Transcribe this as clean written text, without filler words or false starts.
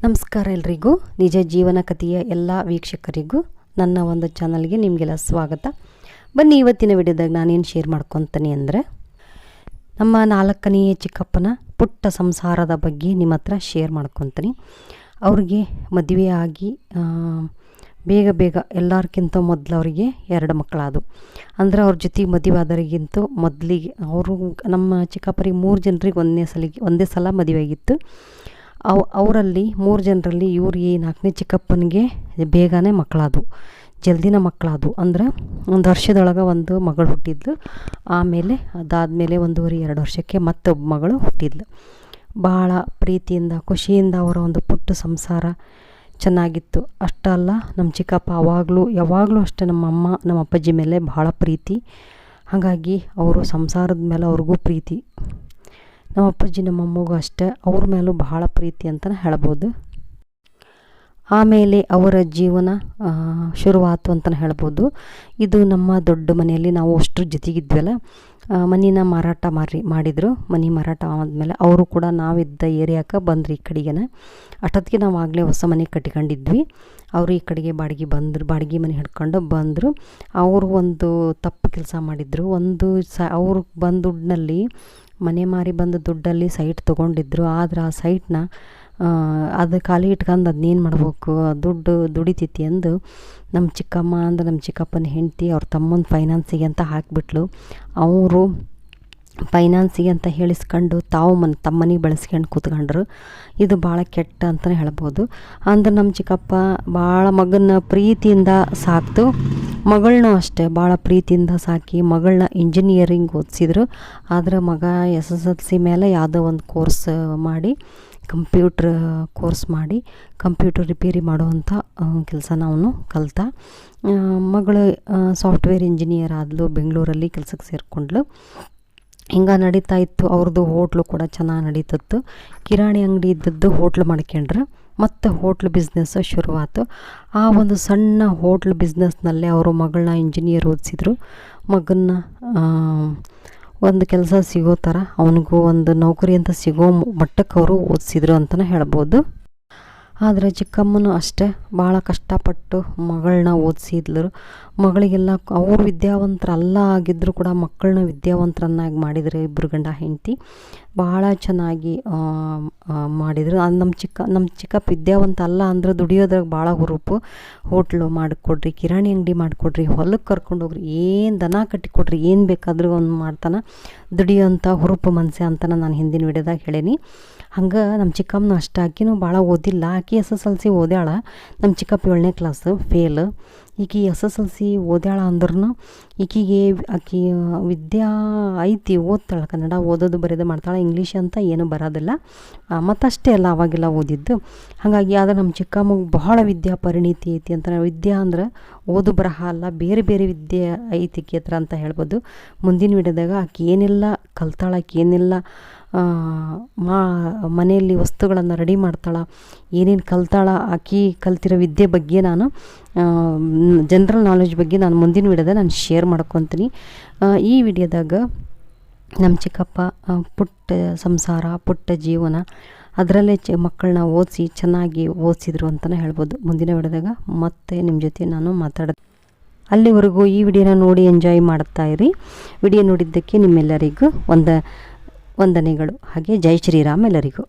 ನಮಸ್ಕಾರ ಎಲ್ರಿಗೂ. ನಿಜ ಜೀವನ ಕಥೆಯ ಎಲ್ಲ ವೀಕ್ಷಕರಿಗೂ ನನ್ನ ಒಂದು ಚಾನಲ್ಗೆ ನಿಮಗೆಲ್ಲ ಸ್ವಾಗತ. ಬನ್ನಿ, ಇವತ್ತಿನ ವಿಡಿಯೋದಾಗ ನಾನೇನು ಶೇರ್ ಮಾಡ್ಕೊತೀನಿ ಅಂದರೆ, ನಮ್ಮ 4ನೇ ಚಿಕ್ಕಪ್ಪನ ಪುಟ್ಟ ಸಂಸಾರದ ಬಗ್ಗೆ ನಿಮ್ಮ ಹತ್ರ ಶೇರ್ ಮಾಡ್ಕೊತೀನಿ. ಅವ್ರಿಗೆ ಮದುವೆ ಆಗಿ ಬೇಗ ಎಲ್ಲರಿಗಿಂತ ಮೊದಲು ಅವರಿಗೆ 2 ಮಕ್ಕಳಾದವು. ಅಂದರೆ ಅವ್ರ ಜೊತೆಗೆ ಮದುವೆ ಆದವರಿಗಿಂತ ಮೊದಲಿಗೆ ಅವರು ನಮ್ಮ ಚಿಕ್ಕಪ್ಪರಿಗೆ 3 ಜನರಿಗೆ ಒಂದೇ ಸಲ ಮದುವೆ ಆಗಿತ್ತು. ಅವರಲ್ಲಿ 3 ಜನರಲ್ಲಿ ಇವ್ರಿಗೆ 4ನೇ ಚಿಕ್ಕಪ್ಪನಿಗೆ ಬೇಗನೆ ಮಕ್ಕಳಾದವು, ಜಲ್ದಿನ ಮಕ್ಕಳಾದವು. ಅಂದರೆ ಒಂದು ವರ್ಷದೊಳಗೆ ಒಂದು ಮಗಳು ಹುಟ್ಟಿದ್ಲು. ಆಮೇಲೆ ಅದಾದಮೇಲೆ 1.5-2 ವರ್ಷಕ್ಕೆ ಮತ್ತೊಬ್ಬ ಮಗಳು ಹುಟ್ಟಿದ್ಲು. ಭಾಳ ಪ್ರೀತಿಯಿಂದ ಖುಷಿಯಿಂದ ಅವರ ಒಂದು ಪುಟ್ಟ ಸಂಸಾರ ಚೆನ್ನಾಗಿತ್ತು. ಅಷ್ಟಲ್ಲ, ನಮ್ಮ ಚಿಕ್ಕಪ್ಪ ಯಾವಾಗಲೂ ಅಷ್ಟೇ ನಮ್ಮ ಅಪ್ಪಾಜಿ ಮೇಲೆ ಭಾಳ ಪ್ರೀತಿ. ಹಾಗಾಗಿ ಅವರು ಸಂಸಾರದ ಮೇಲೆ ಅವ್ರಿಗೂ ಪ್ರೀತಿ. ನಮ್ಮ ಅಪ್ಪಾಜಿ ನಮ್ಮ ಅಮ್ಮಗೂ ಅಷ್ಟೇ ಅವ್ರ ಮೇಲೂ ಬಹಳ ಪ್ರೀತಿ ಅಂತಲೇ ಹೇಳ್ಬೋದು. ಆಮೇಲೆ ಅವರ ಜೀವನ ಶುರುವಾಯಿತು ಅಂತಲೇ ಹೇಳ್ಬೋದು. ಇದು ನಮ್ಮ ದೊಡ್ಡ ಮನೆಯಲ್ಲಿ ನಾವು ಅಷ್ಟರ ಜೊತೆಗಿದ್ವಲ್ಲ, ಮನೆನ ಮಾರಾಟ ಮಾಡಿದರು. ಮನೆ ಮಾರಾಟ ಆದಮೇಲೆ ಅವರು ಕೂಡ ನಾವಿದ್ದ ಏರಿಯಾಕ್ಕೆ ಬಂದರು, ಈ ಕಡೆಗೆ. ಅಷ್ಟೊತ್ತಿಗೆ ನಾವು ಆಗಲೇ ಹೊಸ ಮನೆ ಕಟ್ಕೊಂಡಿದ್ವಿ. ಅವರು ಈ ಕಡೆಗೆ ಬಾಡಿಗೆ ಮನೆ ಹಿಡ್ಕೊಂಡು ಬಂದರು. ಅವರು ಒಂದು ತಪ್ಪು ಕೆಲಸ ಮಾಡಿದರು. ಅವರು ಬಂದ ದುಡ್ಡಿನಲ್ಲಿ, ಮನೆ ಮಾರಿ ಬಂದ ದುಡ್ಡಲ್ಲಿ ಸೈಟ್ ತೊಗೊಂಡಿದ್ರು. ಆದರೆ ಆ ಸೈಟ್ನ ಅದು ಖಾಲಿ ಇಟ್ಕೊಂಡು ಅದನ್ನೇನು ಮಾಡ್ಬೇಕು, ದುಡ್ಡು ದುಡಿತೈತಿ ಅಂದು ನಮ್ಮ ಚಿಕ್ಕಮ್ಮ ಅಂದ್ರೆ ನಮ್ಮ ಚಿಕ್ಕಪ್ಪನ ಹೆಂಡತಿ ಅವ್ರ ತಮ್ಮನ ಫೈನಾನ್ಸಿಗೆ ಅಂತ ಹಾಕಿಬಿಟ್ಲು. ಅವರು ಫೈನಾನ್ಸಿಗೆ ಅಂತ ಹೇಳಿಸ್ಕೊಂಡು ತಮ್ಮ ಮನೆಗೆ ಬೆಳೆಸ್ಕೊಂಡು ಕೂತ್ಕೊಂಡ್ರು. ಇದು ಭಾಳ ಕೆಟ್ಟ ಅಂತಲೇ ಹೇಳ್ಬೋದು. ಅಂದ್ರೆ ನಮ್ಮ ಚಿಕ್ಕಪ್ಪ ಭಾಳ ಮಗನ ಪ್ರೀತಿಯಿಂದ ಸಾಕ್ತು. ಮಗಳನ್ನೂ ಅಷ್ಟೇ ಭಾಳ ಪ್ರೀತಿಯಿಂದ ಸಾಕಿ ಮಗಳನ್ನ ಇಂಜಿನಿಯರಿಂಗ್ ಓದಿಸಿದ್ರು. ಆದರೆ ಮಗ SSLC ಮೇಲೆ ಯಾವುದೋ ಒಂದು ಕೋರ್ಸ್ ಮಾಡಿ, ಕಂಪ್ಯೂಟರ್ ರಿಪೇರಿ ಮಾಡುವಂಥ ಕೆಲಸನ ಅವನು ಕಲಿತ. ಮಗಳು ಸಾಫ್ಟ್ವೇರ್ ಇಂಜಿನಿಯರ್ ಆದಳು, ಬೆಂಗಳೂರಲ್ಲಿ ಕೆಲಸಕ್ಕೆ ಸೇರಿಕೊಂಡ್ಳು. ಹಿಂಗೆ ನಡೀತಾ ಇತ್ತು. ಅವ್ರದ್ದು ಹೋಟ್ಲು ಕೂಡ ಚೆನ್ನಾಗಿ ನಡೀತಿತ್ತು. ಕಿರಾಣಿ ಅಂಗಡಿ ಇದ್ದದ್ದು ಹೋಟ್ಲು ಮಾಡ್ಕೊಂಡ್ರು. ಮತ್ತು ಹೋಟ್ಲು ಬಿಸ್ನೆಸ್ ಶುರುವಾಯಿತು. ಆ ಒಂದು ಸಣ್ಣ ಹೋಟ್ಲು ಬಿಸ್ನೆಸ್ನಲ್ಲೇ ಅವರು ಮಗಳನ್ನ ಇಂಜಿನಿಯರ್ ಓದಿಸಿದ್ರು. ಮಗನ್ನ ಒಂದು ಕೆಲಸ ಸಿಗೋ ಥರ, ಅವನಿಗೂ ಒಂದು ನೌಕರಿ ಅಂತ ಸಿಗೋ ಮಟ್ಟಕ್ಕೆ ಅವರು ಓದಿಸಿದ್ರು ಅಂತಲೇ ಹೇಳ್ಬೋದು. ಆದರೆ ಚಿಕ್ಕಮ್ಮನೂ ಅಷ್ಟೇ ಭಾಳ ಕಷ್ಟಪಟ್ಟು ಮಗಳನ್ನ ಓದಿಸಿದ್ಲು. ಮಗಳಿಗೆಲ್ಲ ಅವ್ರು ವಿದ್ಯಾವಂತರಲ್ಲ ಆಗಿದ್ದರೂ ಕೂಡ ಮಕ್ಕಳನ್ನ ವಿದ್ಯಾವಂತರನ್ನಾಗಿ ಮಾಡಿದರು. ಇಬ್ಬರು ಗಂಡ ಹೆಂಡತಿ ಭಾಳ ಚೆನ್ನಾಗಿ ಮಾಡಿದರು. ನಮ್ಮ ಚಿಕ್ಕಪ್ಪ ವಿದ್ಯಾವಂತ ಅಲ್ಲ ಅಂದ್ರೆ ದುಡಿಯೋದ್ರಾಗ ಭಾಳ ಹುರುಪು. ಹೋಟ್ಲು ಮಾಡಿಕೊಡ್ರಿ, ಕಿರಾಣಿ ಅಂಗಡಿ ಮಾಡಿಕೊಡ್ರಿ, ಹೊಲಕ್ಕೆ ಕರ್ಕೊಂಡೋಗ್ರಿ, ಏನು ದನ ಕಟ್ಟಿಕೊಡ್ರಿ, ಏನು ಬೇಕಾದರೂ ಒಂದು ಮಾಡ್ತಾನೆ, ದುಡಿಯೋಂಥ ಹುರುಪು ಮನಸ್ಸೆ ಅಂತ ನಾನು ಹಿಂದಿನ ವಿಡಿಯೋದಾಗ ಹೇಳೀನಿ. ಹಂಗೆ ನಮ್ಮ ಚಿಕ್ಕಮ್ಮನ ಅಷ್ಟು, ಆಕಿನೂ ಭಾಳ ಓದಿಲ್ಲ. ಆಕೆ SSLC ಓದ್ಯಾಳ. ನಮ್ಮ ಚಿಕ್ಕಪ್ಪ 7ನೇ ಕ್ಲಾಸ್ ಫೇಲ್. ಈಕೆ SSLC ಓದ್ಯಾಳ ಅಂದ್ರೂ ಆಕೆ ವಿದ್ಯಾ ಐತಿ, ಓದ್ತಾಳೆ, ಕನ್ನಡ ಓದೋದು ಬರೆಯೋದು ಮಾಡ್ತಾಳೆ. ಇಂಗ್ಲೀಷ್ ಅಂತ ಏನೂ ಬರೋದಿಲ್ಲ. ಮತ್ತಷ್ಟೇ ಅಲ್ಲ ಅವಾಗೆಲ್ಲ ಓದಿದ್ದು. ಹಾಗಾಗಿ ಆದರೆ ನಮ್ಮ ಚಿಕ್ಕಮ್ಮಗೆ ಬಹಳ ವಿದ್ಯಾ ಪರಿಣಿತಿ ಐತಿ ಅಂತ. ವಿದ್ಯಾ ಅಂದ್ರೆ ಓದು ಬರಹ ಅಲ್ಲ, ಬೇರೆ ಬೇರೆ ವಿದ್ಯೆ ಐತಿ ಹತ್ರ ಅಂತ ಹೇಳ್ಬೋದು. ಮುಂದಿನ ವಿಡಿಯೋದಾಗ ಆಕೆ ಏನೆಲ್ಲ ಕಲ್ತಾಳ, ಆಕೆ ಏನೆಲ್ಲ ಮನೆಯಲ್ಲಿ ವಸ್ತುಗಳನ್ನು ರೆಡಿ ಮಾಡ್ತಾಳೆ, ಏನೇನು ಕಲ್ತಾಳ, ಆಕೆ ಕಲ್ತಿರೋ ವಿದ್ಯೆ ಬಗ್ಗೆ ನಾನು ಜನರಲ್ ನಾಲೆಡ್ಜ್ ಬಗ್ಗೆ ನಾನು ಮುಂದಿನ ವಿಡಿಯೋದಾಗ ನಾನು ಶೇರ್ ಮಾಡ್ಕೊತೀನಿ. ಈ ವಿಡಿಯೋದಾಗ ನಮ್ಮ ಚಿಕ್ಕಪ್ಪ ಪುಟ್ಟ ಸಂಸಾರ, ಪುಟ್ಟ ಜೀವನ, ಅದರಲ್ಲೇ ಮಕ್ಕಳನ್ನ ಚೆನ್ನಾಗಿ ಓದಿಸಿದ್ರು ಅಂತಲೇ ಹೇಳ್ಬೋದು. ಮುಂದಿನ ವಿಡಿಯೋದಾಗ ಮತ್ತೆ ನಿಮ್ಮ ಜೊತೆ ನಾನು ಅಲ್ಲಿವರೆಗೂ ಈ ವಿಡಿಯೋನ ನೋಡಿ ಎಂಜಾಯ್ ಮಾಡ್ತಾಯಿರಿ. ವಿಡಿಯೋ ನೋಡಿದ್ದಕ್ಕೆ ನಿಮ್ಮೆಲ್ಲರಿಗೂ ವಂದನೆಗಳು. ಹಾಗೆ ಜೈ ಶ್ರೀರಾಮ್ ಎಲ್ಲರಿಗೂ.